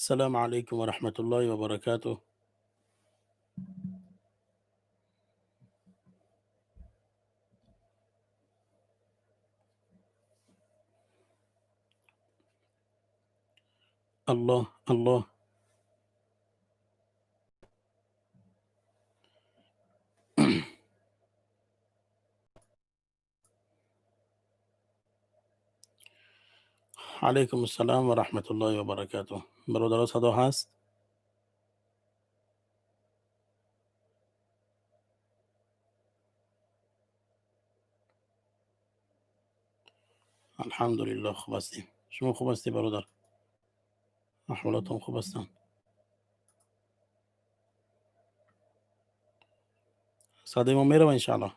السلام عليكم ورحمة الله وبركاته. الله الله. عليكم السلام ورحمة الله وبركاته. برادر صدا هست؟ الحمد لله خوب هستیم. شما خوب هستی برادر؟ احوالاتون خوب هستن؟ صدای ما میره انشاءالله.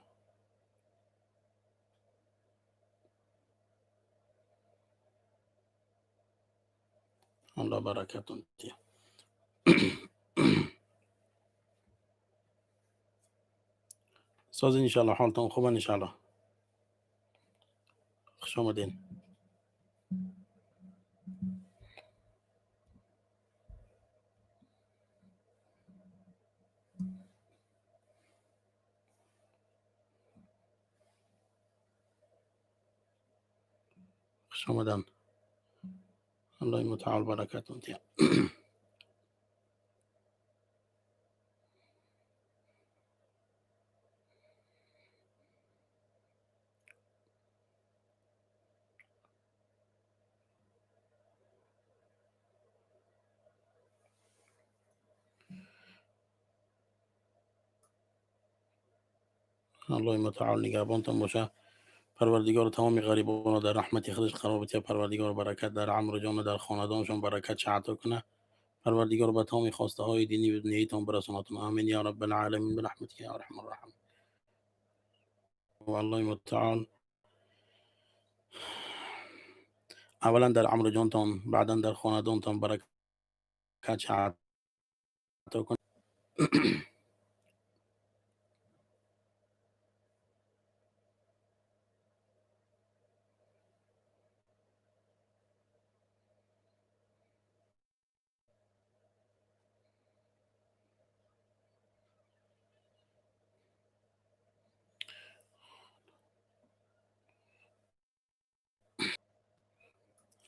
الله برکتون دی. ساز انشاءالله حالتون خوبه انشاءالله. خوش آمدین. خوش آمدن. الله متعال برکتون دی. الله متعال نگهبانتون باشه. پروردگار تمام غریبان در رحمت خودش قرار بده. پروردگار برکت در عمرو جان در خاندانشون برکت عطا کنه. پروردگار به تمام خواسته های دینی و دنیایتون برسونتون. آمین یا رب العالمین برحمتک یا ارحم الراحمین. والله متعال اولا در عمرو جانتان بعدا در خاندانتان برکت عطا کنه.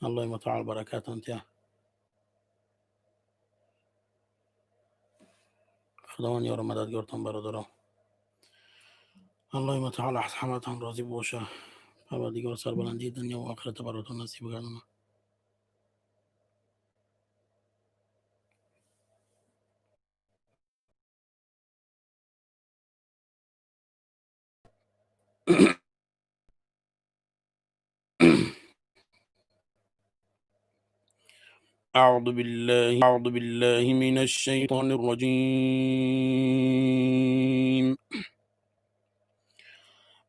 الله متعال برکت انت. خداوند یار مددگارتان برادران. الله متعال از همتان راضی باشه. پروردگار سربلندی دنیا و آخرت براتون نصیب گردونه. أعوذ بالله من الشيطان الرجيم.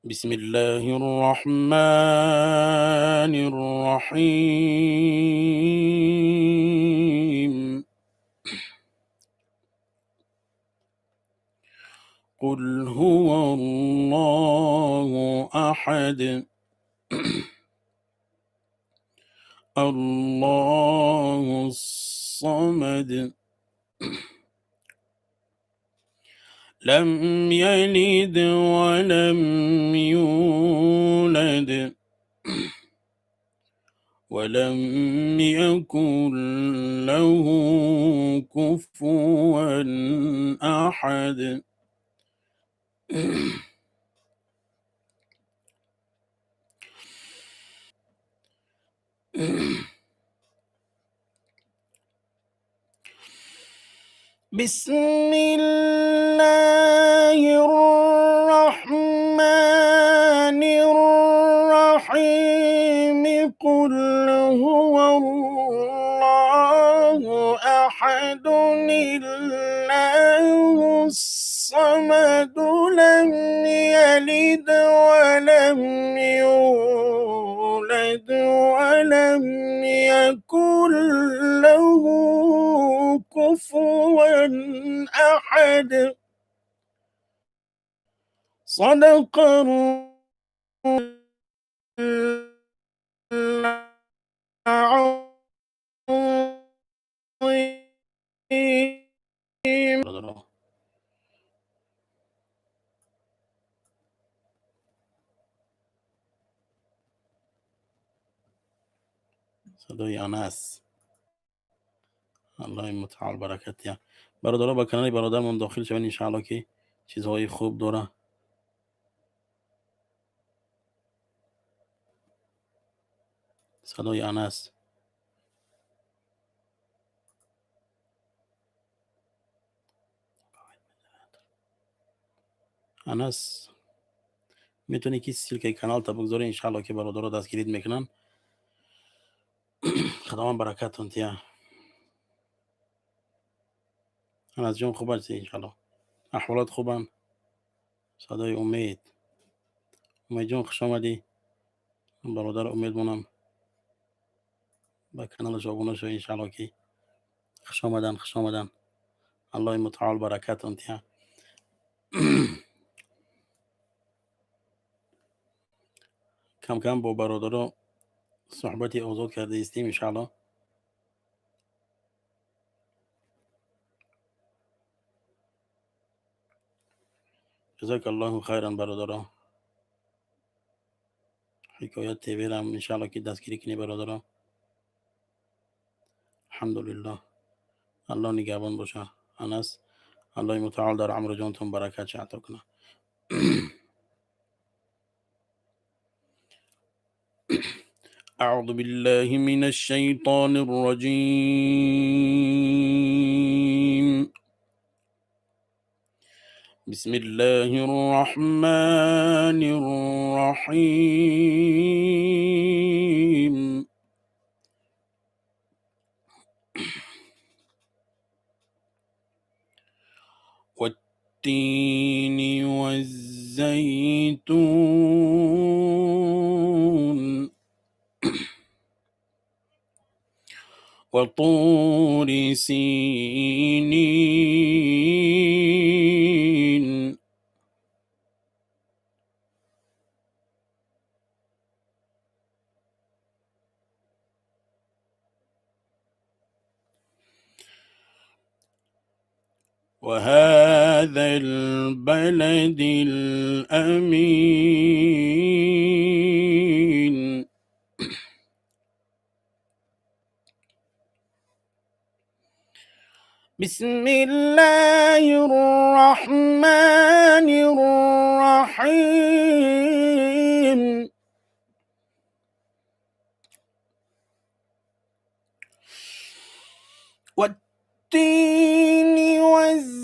بسم الله الرحمن الرحيم. قل هو الله أحد الله الصمد لم يلد ولم يولد ولم يكن له كفوا أحد. بسم الله الرحمن الرحيم. قل هو الله أحد الله الصمد لم يلد ولم يولد ولم يكن له كفوا أحد. صدق العظيم. صدای انس. الله متعال برکت یا برادرها با کانال برادرمون داخل شون انشاءالله که چیزهای خوب داره. صدای انس. انس میتونی که سلک کانال تا بگذاری انشاءالله که برادرها دستگیرید میکنن. خداوند برکتون تیا. انس جون خوب هستی انشاءالله؟ احوالات خوبن؟ صدای امید. امید جون خوش آمدی. برادر امید مونم با کانال شابونه شو انشاءالله که خوش آمدن خوش آمدن. الله متعال برکتون تیا. کم کم با برادرها صحبتی آزاد کرده استیم انشاءالله. جزاک الله خیرا برادرها. حکایت تیوی را انشاءالله که دستگیری کنی برادرها. الحمدلله. الله نگهبان باشه. انس الله متعال در عمر جانتون برکت عطا کنه. أعوذ بالله من الشيطان الرجيم. بسم الله الرحمن الرحيم. والتين والزيتون وطور سينين وهذا البلد الأمين. بسم الله الرحمن الرحيم. والتين والزيتون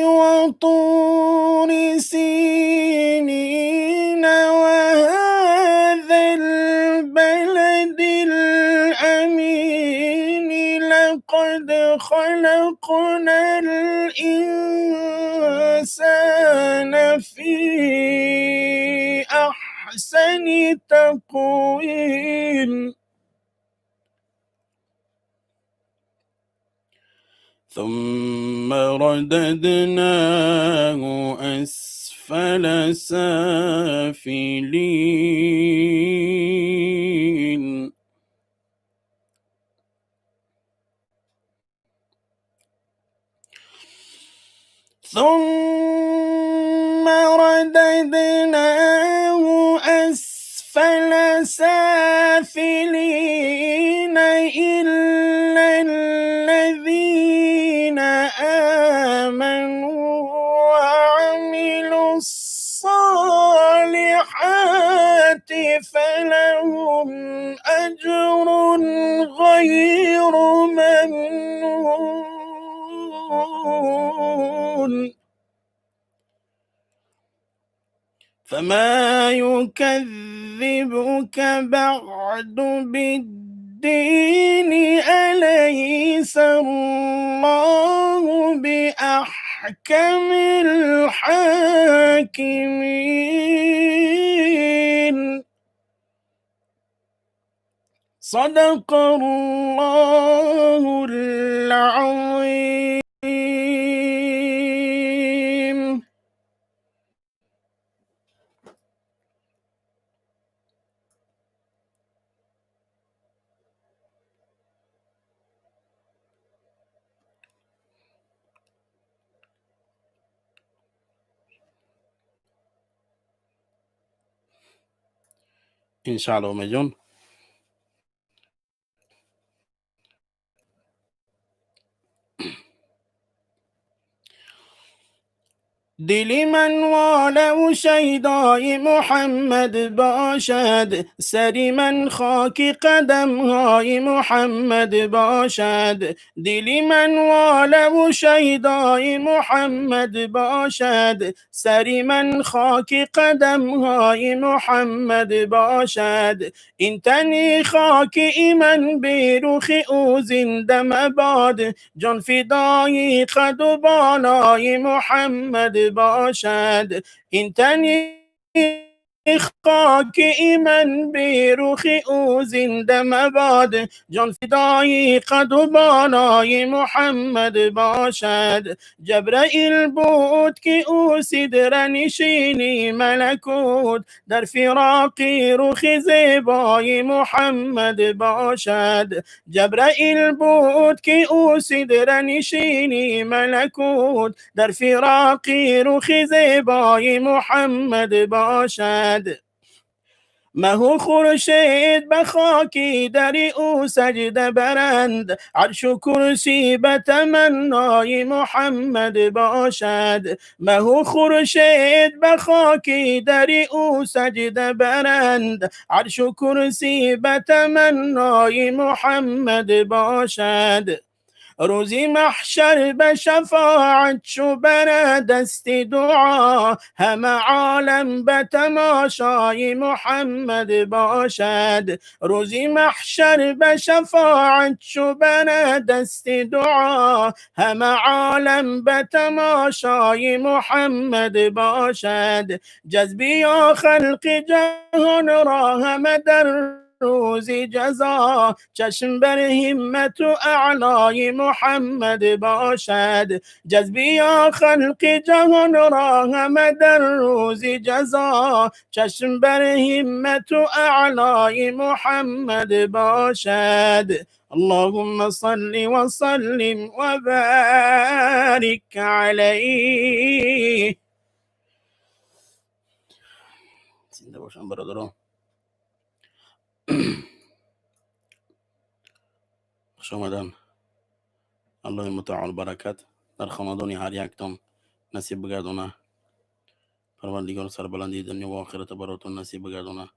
وطور سينين وهذا البلد الأمين. لقد خلقنا الإنسان في أحسن تقويم. ثم رددناه أسفل سافلين. ثم رددناه أسفل سافلين إلا الذين آمنوا وعملوا الصالحات فلهم أجر غير ممنون. فما يكذبك بعد بالدين. أليس الله بأحكم الحاكمين. صدق الله العظيم. انشاءالله امید جان دل من واله شیدای محمد باشد، سر من خاک قدمهای محمد باشد. دل من واله شیدای محمد باشد، سر من خاک قدمهای محمد باشد. این تنی خاکی من به رخ او زنده مباد، جان فدای قد و بالای محمد باشد. این تنی خاکی من به رخ او زنده مباد، جان فدای قد و بالای محمد باشد. جبرائیل بود که او صدر نشینی ملکوت، در فراق رخ زیبای محمد باشد. جبرائیل بود که او صدر نشینی ملکوت، در فراق رخ زیبای محمد باشد. مه و خورشید به خاکی در او سجده برند، عرش و کرسی به تمنای محمد باشد. مه و خورشید به خاکی در او سجده برند، عرش و کرسی به تمنای محمد باشد. روزی محشر به شفاعت شو بر دست دعا، همه عالم به تماشای محمد باشد. روزی محشر به شفاعت شو بر دست دعا، همه عالم به تماشای محمد باشد. جذبی خلق جهان را همه در روز جزا، چشم بر همت و اعلای محمد باشد. جذبی خلق جهان را همه در روز جزا، چشم بر همت و اعلای محمد باشد. اللهم صل وسلم وبارك عليه. زنده باشم برادران. خوش آمدن. الله متعال برکت در خاندان هر یکتان نصیب بگردونه. پروردگار سربلندی دنیا و آخرت براتون نصیب بگردونه.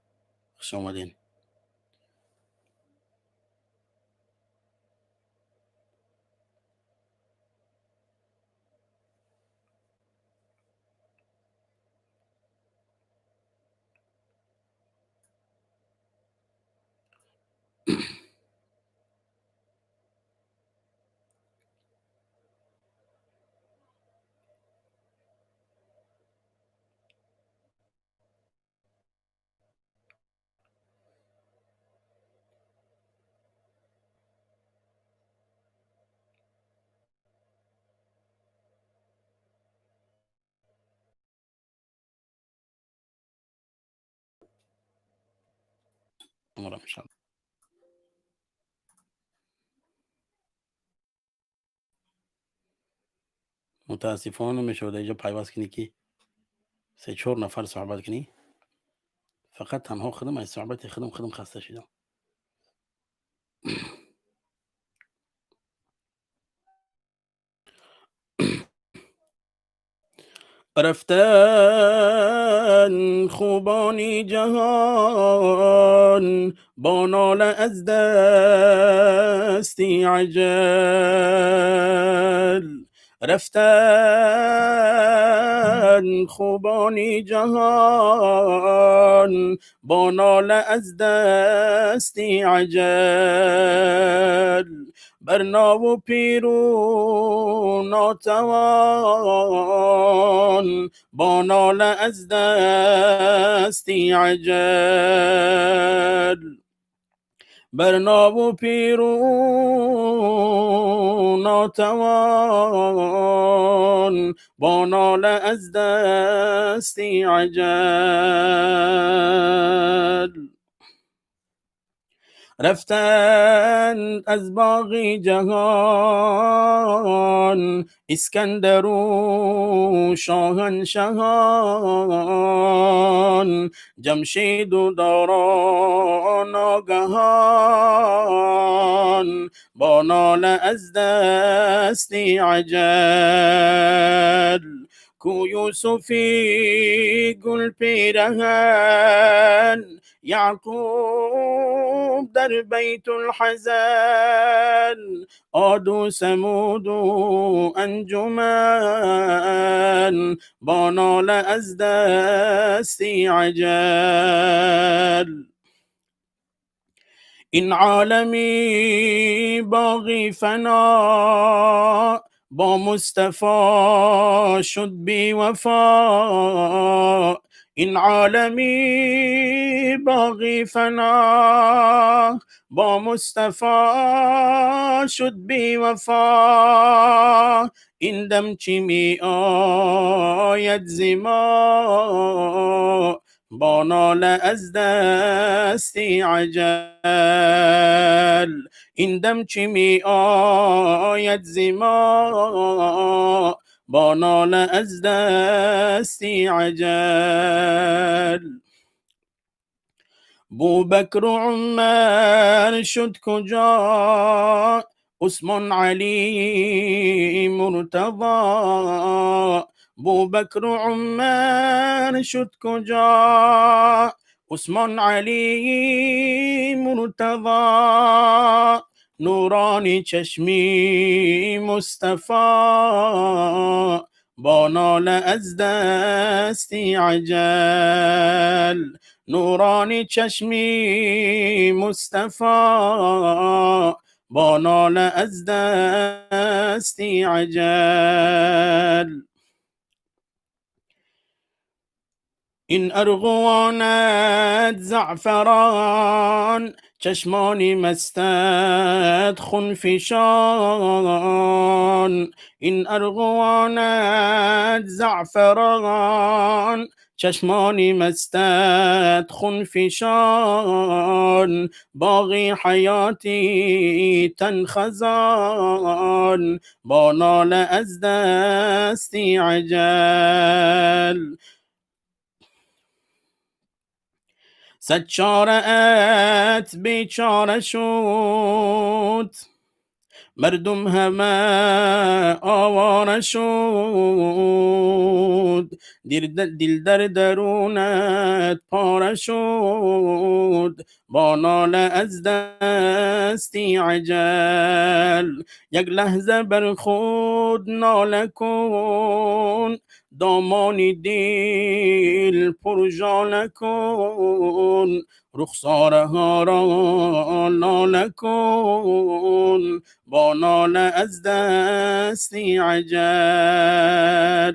خوش آمدین. متاسفانه میشود اینجا پیوست کنی که 3-4 نفر صحبت کنی، فقط تنها خودم از صحبت خودم خسته شدم. رفتن خوبانی جهان با ناله از دستی عجل. رفتن خوبانی جهان با ناله از دستی عجل. بر ناو و پیر و ناتوان با ناله از دستی عجل. بر ناو و پیر و ناتوان با ناله از دستی عجل. رفتند از باغی جهان اسکندر و شاهنشهان، جمشید و داران آگهان با ناله از دستی عجل. کو یوسفی گل پیرهن یعقوب در بیت الحزن عاد و ثمود و انجمن با ناله از دستی عجل این عالمی باقی فنا با مصطفی شد بی وفا این عالمی باقی فنا با مصطفی شد بی وفا این دم چی می آید زما با ناله از دستی عجل این دم چی می آید زما با ناله از دستی عجل بوبکر و عمر شد کجا عثمان علی مرتضی بوبکر و عمر شد کجا عثمان علی مرتضی نورانی چشمی مصطفی با ناله از دستی عجل نورانی چشمی مصطفی با ناله از دستی عجل این ارغوانت زعفران چشمانی مستت خنفشان این ارغوانت زعفران چشمانی مستت خنفشان باقی حیاتی تن خزان با ناله از دستی عجل صد چاره ات بیچاره شد مردم همه آواره شد دل در درونت پاره شد با ناله از دستی عجل یک لحظه بر خود ناله کن دامانی دل پر ژاله کن رخسارها را لاله کن با ناله از دستی عجل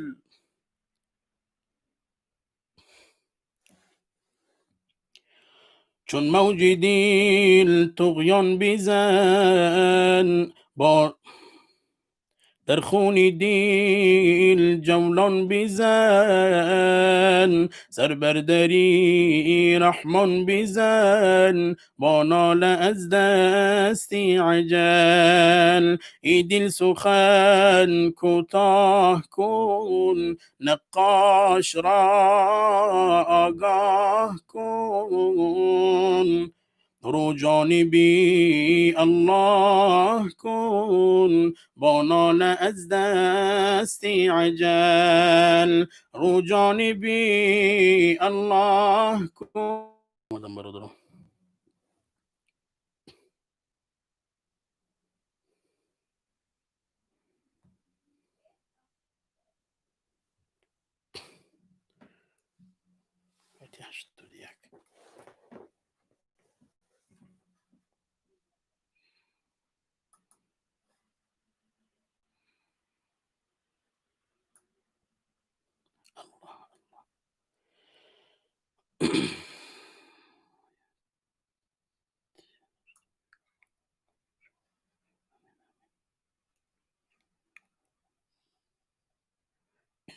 چون موج دل طغیان بیزن با در خون دیل جولان بیزن سر بردری رحمان بیزن با ناله از دستی عجل ای دل سخن کوتاه کن نقاش را آگاه کن رو جانبی الله کن با ناله از دستی عجل رو جانبی الله کن برادرم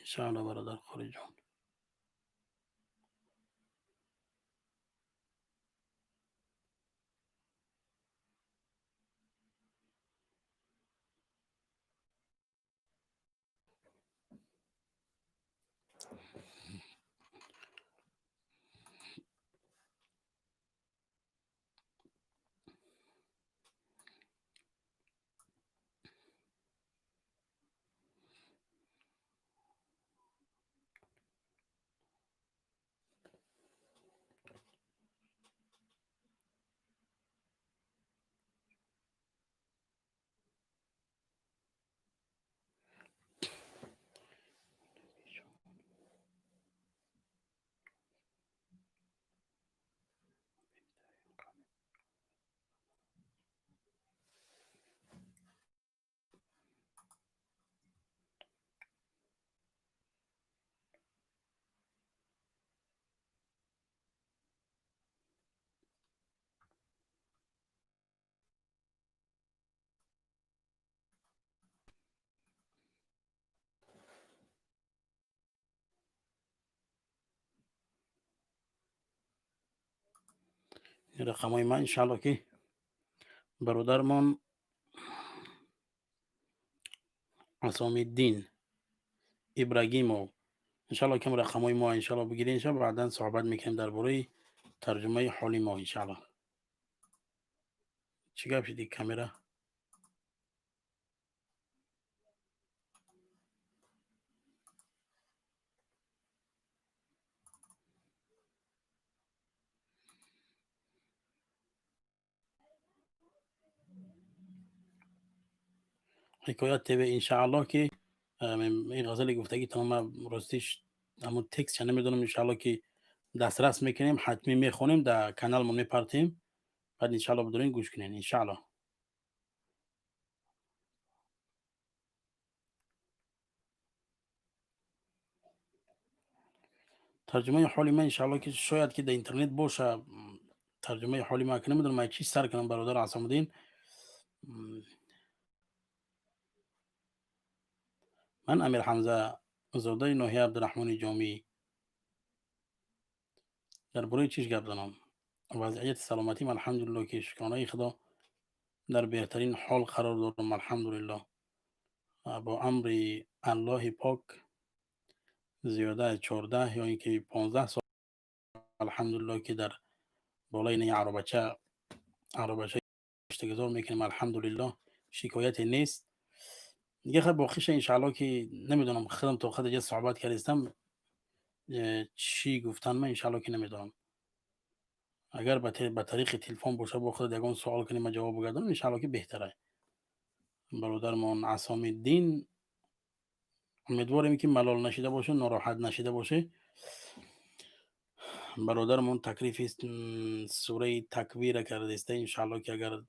انشاءالله برادر خوری جان رقمای من انشالله که برادرمان عصام الدین ابراهیمو انشالله که رقمای ما انشالله بگیرین، انشالله بعدا صحبت میکنیم درباره ترجمه حالی ما انشالله. چی گپ شدی کامera؟ حکایت تیوی انشالله که این غزل گفتگی تمام راستیش همون تکست چه نمیدونم، انشالله که دسترس میکنیم، حتمی میخونیم، در کانال من میپرتیم، بعد انشالله بدونین گوش کنین انشالله. ترجمه حالی من انشالله که شاید که در اینترنت باشه، ترجمه حالی ما که نمیدونم من چی سر کنم برادر عصام الدین. من امیر حمزه زاده ناحیه عبدالرحمن جامی. درباره چیش گپ زنم؟ وضعیت سلامتی من الحمدلله که شکرانه خدا در بهترین حال قرار دارم الحمدلله. با امر الله پاک زیاده از 14 یا اینکه 15 سال الحمدلله که در بالای این عربچه اشتگذار میکنیم الحمدلله، شکایت نیست دیگه. خب باقیش انشالله که نمیدونم، خودم تا خود صحبت کردم چی گفتن من انشالله که نمیدونم. اگر به طریق تلفن باشه با خود یگان سوال کنیم جواب بگردم انشالله که بهتره. برادرمان عصام الدین امیدواریم که ملال نشیده باشه، ناراحت نشیده باشه. برادرمون تکلیف سوره تکویر کرده است، انشالله که اگر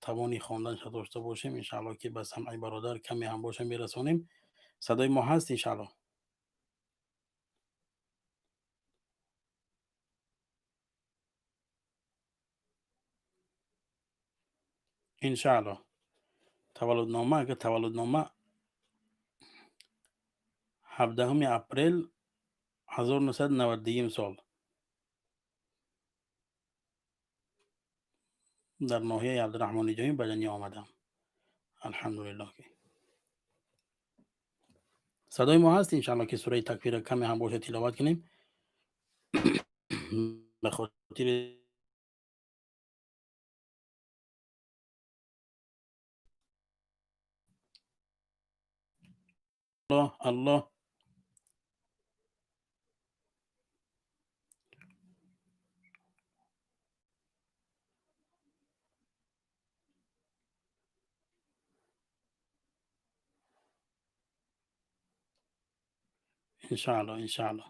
توانی خواندنش داشته باشیم انشالله که به سمع برادر کمی هم باشه میرسونیم. صدای ما هست انشالله؟ انشالله. تولدنامه، اگر تولدنامه 17 اپریل 1990 سال در ناحیه عبدالرحمن جامی به دنیا آمدم الحمدلله. که صدای ما هست انشالله که سوره تکویر کمی هم باشه تلاوت کنیم به خاطر الله. الله انشالله انشالله.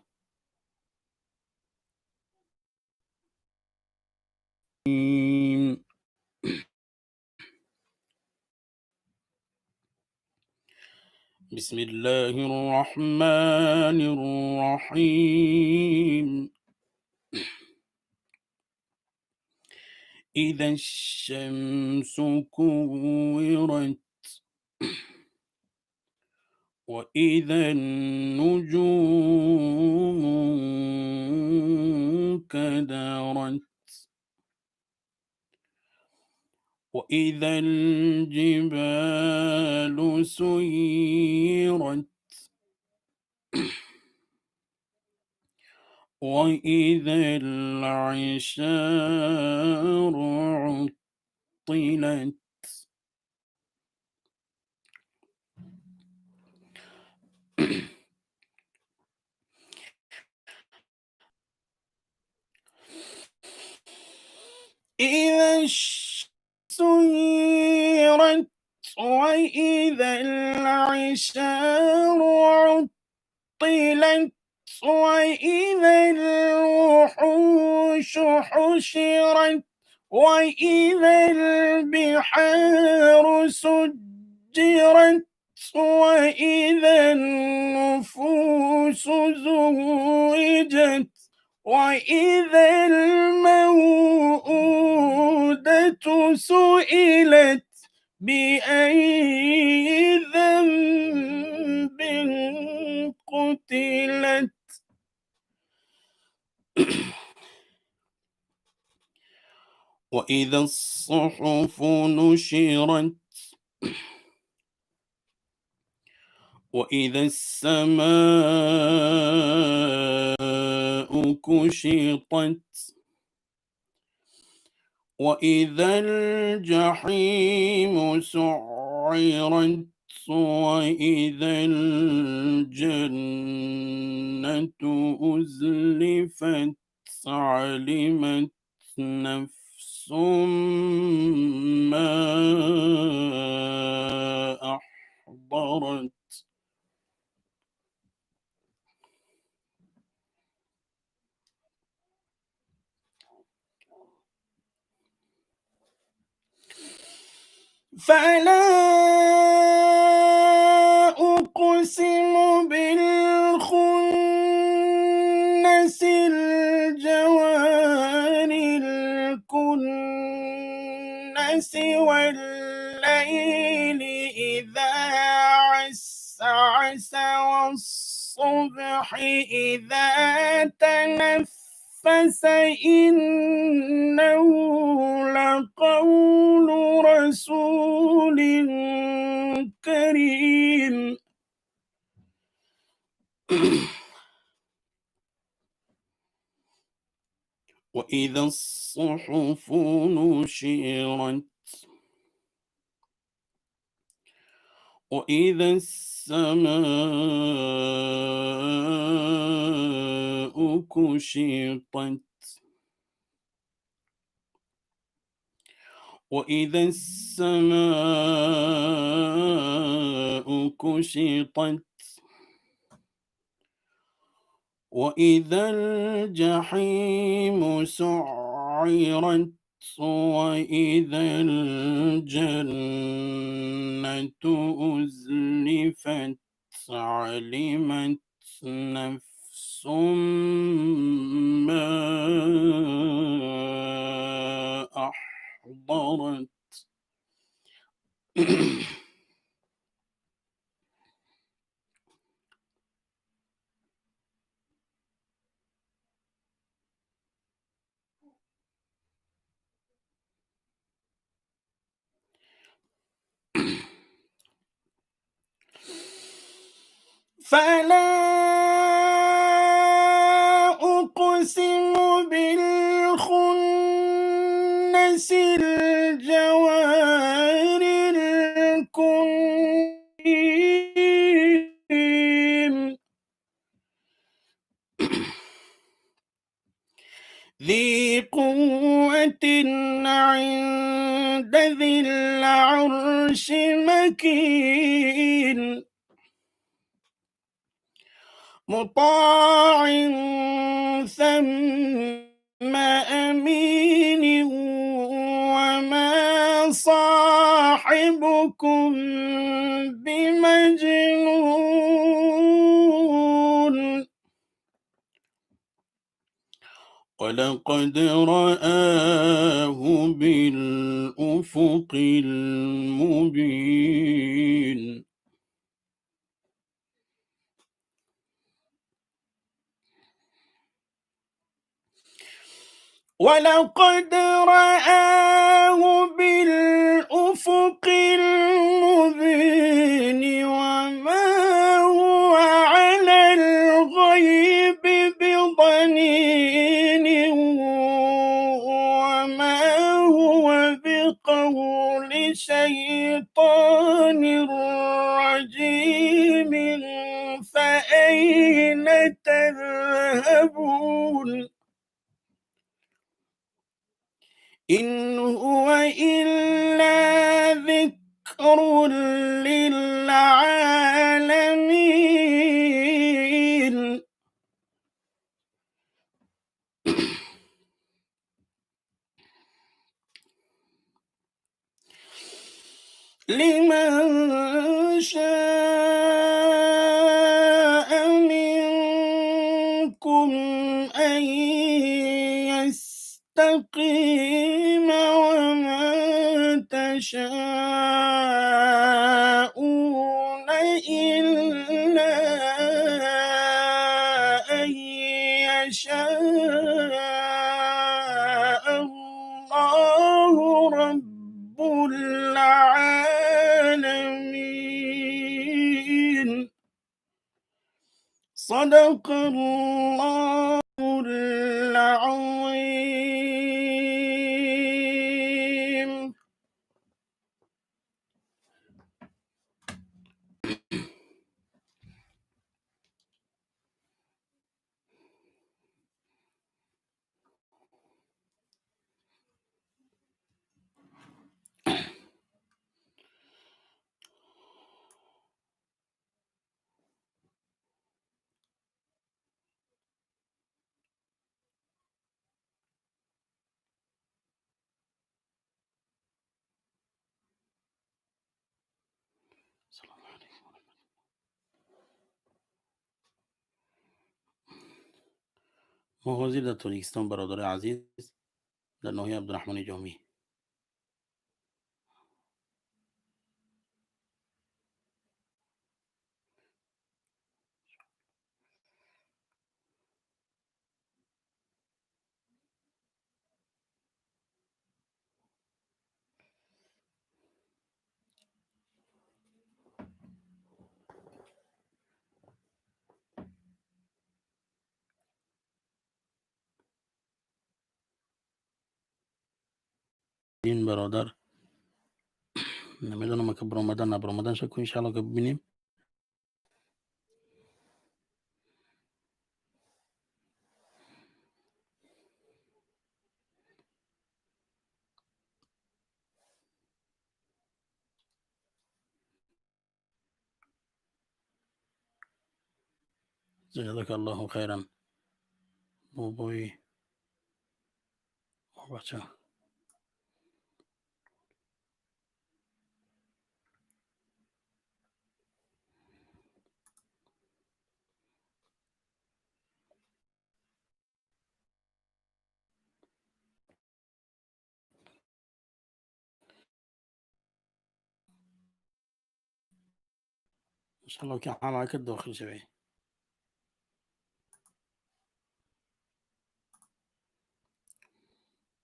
بسم الله الرحمن الرحيم. إذا الشمس كورت وإذا النجوم كدرت وإذا الجبال سيرت وإذا العشار عطلت إذا الشمس سيرت وإذا العشار عطلت وإذا الوحوش حشرت وإذا البحار سجرت وإذا النفوس زوجت وإذا الموءودة سئلت بأي ذنب قتلت. وإذا الصحف نشرت وإذا السماء كشطت وإذا الجحيم سعرت وإذا الجنة أزلفت علمت نفس ما أحضرت. فلا أقسم بالخنس الجوار الكنس والليل إذا عسعس والصبح إذا تنفس إنه لقول رسول كريم. وإذا الصحف نشرت وإذا السماء كشطت وإذا السماء كشطت وإذا الجحيم سعرت وإذا الجنة أزلفت علمت نفس ما أحضرت. فلا أقسم بالخنس الجوار الكنس ذي قوة عند ذي العرش مكين مطاع ثم أمين وما صاحبكم بمجنون ولقد رآه بالأفق المبين. ولقد رآه بالأفق المبين وما هو على الغيب بضنين وما هو بقول شيطان رجيم فأين تذهبون إن هو إلا ذكر للعالمين. لمن شاء منكم أن يستقيم وما تشاءون إلا أن يشاء الله صدق الله العظيم. السلام عليكم. مغازی در تاجیکستان برادر عزیز در ناحیه عبدالرحمن جامی. این برادر نمیدونم که برآمدن نبرآمدن شد که انشالله که ببینیم. جزاک الله خیرا بابای بچه. انشالله که حماکت داخل شوی.